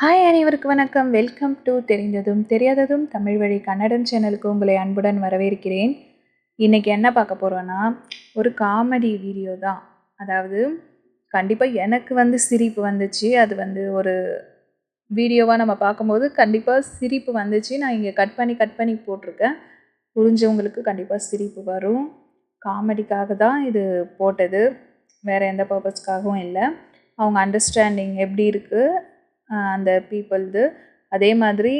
Hi அனைவருக்கும் வணக்கம். Welcome to தெரிந்ததும் தெரியாததும் தமிழ் வழி கன்னடம் சேனலுக்கு உங்களை அன்புடன் வரவேற்கிறேன். இன்றைக்கி என்ன பார்க்க போகிறோன்னா, ஒரு காமெடி வீடியோ தான். அதாவது கண்டிப்பாக எனக்கு சிரிப்பு வந்துச்சு. அது ஒரு வீடியோவாக நம்ம பார்க்கும்போது கண்டிப்பாக சிரிப்பு வந்துச்சு. நான் இங்கே கட் பண்ணி போட்டிருக்கேன். புரிஞ்சவங்களுக்கு கண்டிப்பாக சிரிப்பு வரும். காமெடிக்காக தான் இது போட்டது, வேறு எந்த பர்பஸ்க்காகவும் இல்லை. அவங்க அண்டர்ஸ்டாண்டிங் எப்படி இருக்குது அந்த பீப்புள்து, அதே மாதிரி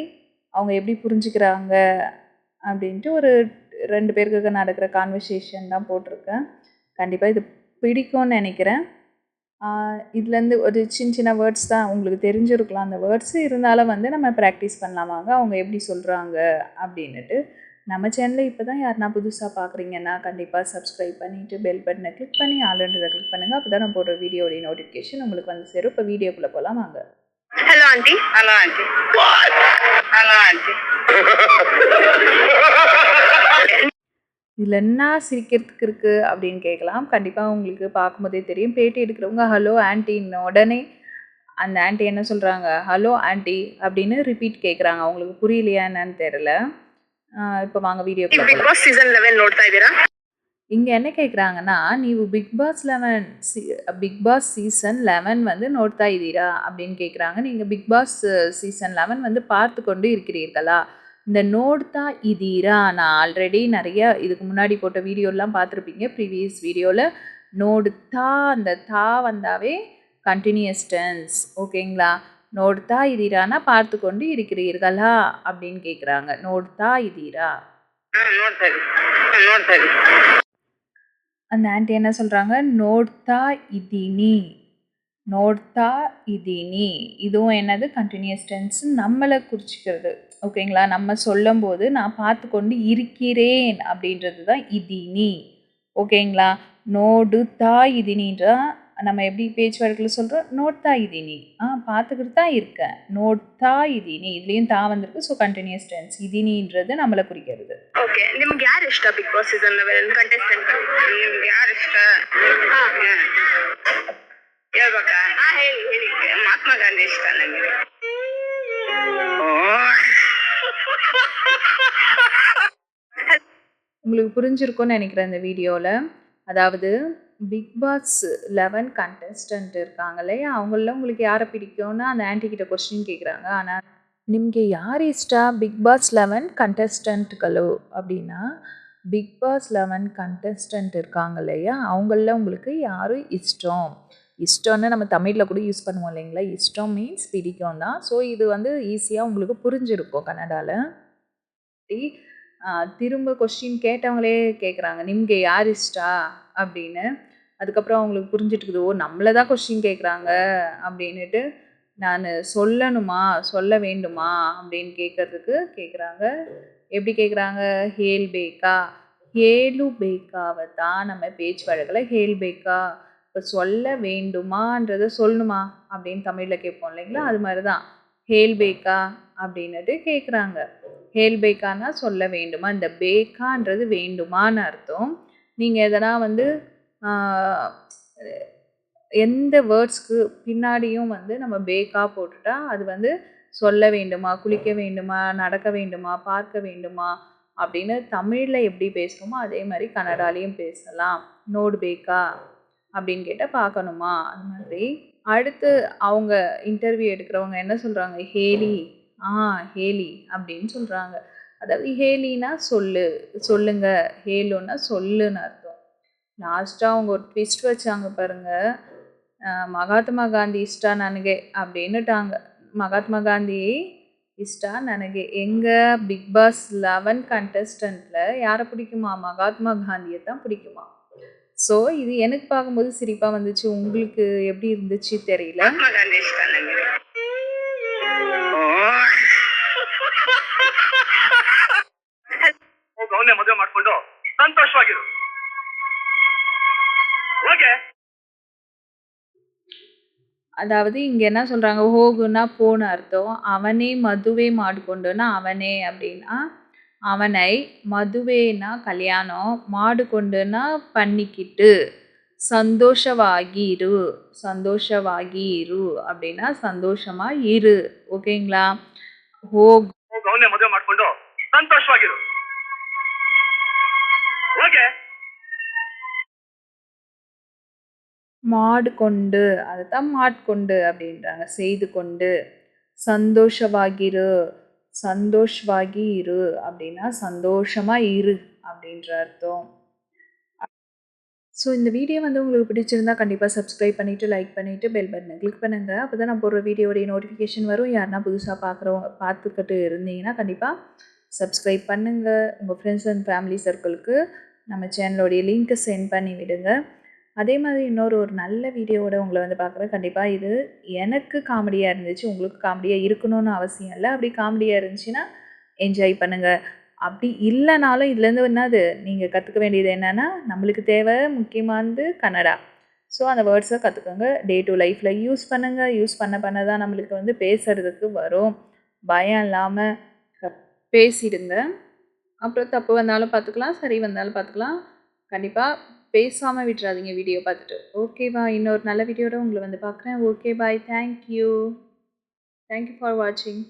அவங்க எப்படி புரிஞ்சுக்கிறாங்க அப்படின்ட்டு ஒரு 2 பேருக்கு நடக்கிற கான்வர்சேஷன் தான் போட்டிருக்கேன். கண்டிப்பாக இது பிடிக்கும்னு நினைக்கிறேன். இதுலேருந்து ஒரு சின்ன வேர்ட்ஸ் தான் உங்களுக்கு தெரிஞ்சிருக்கலாம். அந்த வேர்ட்ஸு இருந்தாலும் நம்ம ப்ராக்டிஸ் பண்ணலாமாங்க அவங்க எப்படி சொல்கிறாங்க அப்படின்னுட்டு. நம்ம சேனலில் இப்போ தான் யாருனா புதுசாக பார்க்குறீங்கன்னா கண்டிப்பாக சப்ஸ்கிரைப் பண்ணிவிட்டு பெல் பட்டனை கிளிக் பண்ணி ஆல்ன்றதை கிளிக் பண்ணுங்கள். அப்போ தான் நான் போடுற வீடியோடைய நோட்டிஃபிகேஷன் உங்களுக்கு சேரும். இப்போ வீடியோக்குள்ளே போகலாம் வாங்க. Hello, auntie. Hello, auntie. What? Hello, auntie. இதில் என்ன சிரிக்கிறதுக்கு இருக்குது அப்படின்னு கேட்கலாம். கண்டிப்பாக உங்களுக்கு பார்க்கும்போதே தெரியும். பேட்டி எடுக்கிறவங்க ஹலோ ஆன்ட்டின்னு உடனே அந்த ஆன்ட்டி என்ன சொல்கிறாங்க, ஹலோ ஆன்ட்டி அப்படின்னு ரிப்பீட் கேட்குறாங்க. அவங்களுக்கு புரியலையா என்னன்னு தெரியல. இப்போ வாங்க வீடியோக்குள்ள போகலாம். Big Boss season 11 ನೋಡ್ತಾ ಇದ್ದೀರಾ? இங்கே என்ன கேட்குறாங்கன்னா, ನೀವು ಬಿಗ್ ಬಾಸ್ சீசன் 11 நோட்தா இதீரா அப்படின்னு கேட்குறாங்க. நீங்கள் பிக் பாஸ் சீசன் 11 பார்த்து கொண்டு இருக்கிறீர்களா? இந்த நோட்தா இதீரா நான் ஆல்ரெடி நிறைய இதுக்கு முன்னாடி போட்ட வீடியோலாம் பார்த்துருப்பீங்க. ப்ரீவியஸ் வீடியோவில் நோடுத்தா அந்த தா வந்தாவே கண்டினியூஸ் டென்ஸ், ஓகேங்களா? நோட்தா இதீரானா பார்த்து கொண்டு இருக்கிறீர்களா அப்படின்னு கேட்குறாங்க. நோட்தா இதீரா. அந்த ஆன்ட்டி என்ன சொல்கிறாங்க, நோட்தா இதினி. நோட்தா இதினி இதுவும் என்னது கண்டினியூஸ் டென்ஸ், நம்மளை குறிச்சிக்கிறது, ஓகேங்களா? நம்ம சொல்லும் போது நான் பார்த்து கொண்டு இருக்கிறேன் அப்படின்றது தான் இதினி, ஓகேங்களா? நோடுதா இதினின்றா நம்ம எப்படி பேச்சு வழக்கில் சொல்கிறோம், நோட்தா இதினி பார்த்துக்கிட்டு தான் இருக்கேன். நோட்தா இதினி இதுலேயும் தா வந்திருக்கு. So continuous tense. இதினின்றது நம்மளை குறிக்கிறது. ಓಕೆ, ನಿಮ್ಗೆ ಯಾರು ಇಷ್ಟ ಬಿಗ್ ಬಾಸ್ ಸೀಸನ್ 11 ಕಂಟೆಸ್ಟೆಂಟ್? ನಿಮ್ಗೆ ಯಾರು ಇಷ್ಟ? ಹೇಳ್ಬೇಕಾ? ಹೇಳಿ. ಮಹಾತ್ಮ ಗಾಂಧಿ ಇಷ್ಟ ನನಗೆ. உங்களுக்கு புரிஞ்சிருக்கும்னு நினைக்கிறேன் இந்த வீடியோவில். அதாவது பிக் பாஸ் 11 கண்டெஸ்டன்ட் இருக்காங்க இல்லையா, அவங்கள உங்களுக்கு யாரை பிடிக்கும்னு அந்த ஆன்ட்டிக்கிட்ட கொஸ்டின் கேட்குறாங்க. ஆனால் ನಿಮಗೆ ಯಾರು ಇಷ್ಟ ಬಿಗ್ ಬಾಸ್ 11 ಕಂಟೆಸ್ಟೆಂಟ್ಗಳು அப்படின்னா, பிக் பாஸ் 11 கண்டெஸ்டன்ட் இருக்காங்க இல்லையா, அவங்களில் உங்களுக்கு யார் இஷ்டம்? இஷ்டம்னு நம்ம தமிழில் கூட யூஸ் பண்ணுவோம் இல்லைங்களா. இஷ்டம் மீன்ஸ் பிடிக்கும் தான். ஸோ இது ஈஸியாக உங்களுக்கு புரிஞ்சிருக்கும் கன்னடாவில். திரும்ப கொஸ்டின் கேட்டவங்களே கேட்குறாங்க, நிம்ಗೆ யார் இஷ்டா அப்படின்னு. அதுக்கப்புறம் அவங்களுக்கு புரிஞ்சிட்டுருக்குது, ஓ நம்மளை தான் கொஸ்டின் கேட்குறாங்க அப்படின்னுட்டு. நான் சொல்லணுமா, சொல்ல வேண்டுமா அப்படின்னு கேட்குறாங்க. எப்படி கேட்குறாங்க, ஹேல் பேக்கா, ஹேலு பேக்காவை தான் நம்ம பேச்சு வழக்கில் ஹேல் பேக்கா. இப்போ சொல்ல வேண்டுமான்றதை சொல்லணுமா அப்படின்னு தமிழில் கேட்போம் இல்லைங்களா, அது மாதிரி தான் ஹேல் பேக்கா அப்படின்னுட்டு கேட்குறாங்க. ஹேல் பேக்கானா சொல்ல வேண்டுமா, இந்த பேக்கான்றது வேண்டுமான்னு அர்த்தம். நீங்கள் எதனா எந்த வேர்ட்ஸ்க்கு பின்னாடியும் நம்ம பேக்கா போட்டுட்டா அது சொல்ல வேண்டுமா, குளிக்க வேண்டுமா, நடக்க வேண்டுமா, பார்க்க வேண்டுமா அப்படின்னு தமிழில் எப்படி பேசுகிறோமோ அதே மாதிரி கன்னடாலையும் பேசலாம். நோடு பேக்கா அப்படின்னு கேட்டால் பார்க்கணுமா, அது மாதிரி. அடுத்து அவங்க இன்டர்வியூ எடுக்கிறவங்க என்ன சொல்கிறாங்க, ஹேலி ஹேலி அப்படின்னு சொல்கிறாங்க. அதாவது ஹேலினா சொல்லுங்க, ஹேலுன்னா சொல்லுன்னு அர்த்தம். லாஸ்ட்டாக அவங்க ஒரு ட்விஸ்ட் வச்சாங்க பாருங்கள், மகாத்மா காந்தி இஷ்டா ನನಗೆ அப்படின்னுட்டாங்க. மகாத்மா காந்தி இஷ்டா ನನಗೆ. எங்கள் பிக் பாஸ் 11 கண்டெஸ்டண்ட்டில் யாரை பிடிக்குமா, மகாத்மா காந்தியை தான் பிடிக்குமா. ஸோ இது எனக்கு பார்க்கும்போது சிரிப்பாக வந்துச்சு. உங்களுக்கு எப்படி இருந்துச்சு தெரியல. ಮದುವೆ ಮಾಡ್ಕೊಂಡು ಸಂತೋಷವಾಗಿರು. அதாவது இங்கே என்ன சொல்கிறாங்க, ஹோகுன்னா போன அர்த்தம். அவனே மதுவே மாடுகொண்டுன்னா அவனே அப்படின்னா அவனை, மதுவேனா கல்யாணம், மாடு கொண்டுன்னா பண்ணிக்கிட்டு. சந்தோஷವಾಗಿ இரு. சந்தோஷವಾಗಿ இரு அப்படின்னா சந்தோஷமா இரு. ஓகேங்களா? ಹೋಗ್ ಅವನ್ನೇ ಮದುವೆ ಮಾಡ್ಕೊಂಡು ಸಂತೋಷವಾಗಿರು. ಓಕೆ. மாட்கொண்டு அதுதான் மாட்கொண்டு அப்படின்றாங்க. செய்து கொண்டு. சந்தோஷವಾಗಿರು. சந்தோஷವಾಗಿ இரு அப்படின்னா சந்தோஷமா இரு அப்படின்ற அர்த்தம். ஸோ இந்த வீடியோ வந்து உங்களுக்கு பிடிச்சிருந்தா கண்டிப்பாக சப்ஸ்கிரைப் பண்ணிவிட்டு லைக் பண்ணிவிட்டு பெல் பட்டனை கிளிக் பண்ணுங்கள். அப்போ தான் நான் போடுற வீடியோடைய நோட்டிஃபிகேஷன் வரும். யாருன்னா புதுசாக பார்த்துக்கிட்டு இருந்தீங்கன்னா கண்டிப்பாக சப்ஸ்கிரைப் பண்ணுங்கள். உங்கள் ஃப்ரெண்ட்ஸ் அண்ட் ஃபேமிலி சர்க்கிளுக்கு நம்ம சேனலோடைய லிங்க்கை சென்ட் பண்ணி விடுங்க. அதே மாதிரி ஒரு நல்ல வீடியோவோட உங்களை வந்து பார்க்குறேன். கண்டிப்பாக இது எனக்கு காமெடியாக இருந்துச்சு, உங்களுக்கு காமெடியாக இருக்கணும்னு அவசியம் இல்லை. அப்படி காமெடியாக இருந்துச்சுன்னா என்ஜாய் பண்ணுங்கள். அப்படி இல்லைனாலும் இதுலேருந்து என்னது நீங்கள் கற்றுக்க வேண்டியது என்னென்னா, நம்மளுக்கு தேவை முக்கியமானது கன்னடா. ஸோ அந்த வேர்ட்ஸை கற்றுக்கோங்க. டே டு லைஃப்பில் யூஸ் பண்ணுங்கள். யூஸ் பண்ண தான் நம்மளுக்கு வந்து பேசுகிறதுக்கு வரும். பயம் இல்லாமல் பேசிடுங்க. அப்புறம் தப்பு வந்தாலும் பார்த்துக்கலாம், சரி வந்தாலும் பார்த்துக்கலாம். கண்டிப்பாக பேசாமல் விட்டுறாதீங்க வீடியோ பார்த்துட்டு. ஓகேவா? இன்னொரு நல்ல வீடியோட உங்களை வந்து பார்க்குறேன். Okay bye. தேங்க்யூ ஃபார் வாட்சிங்.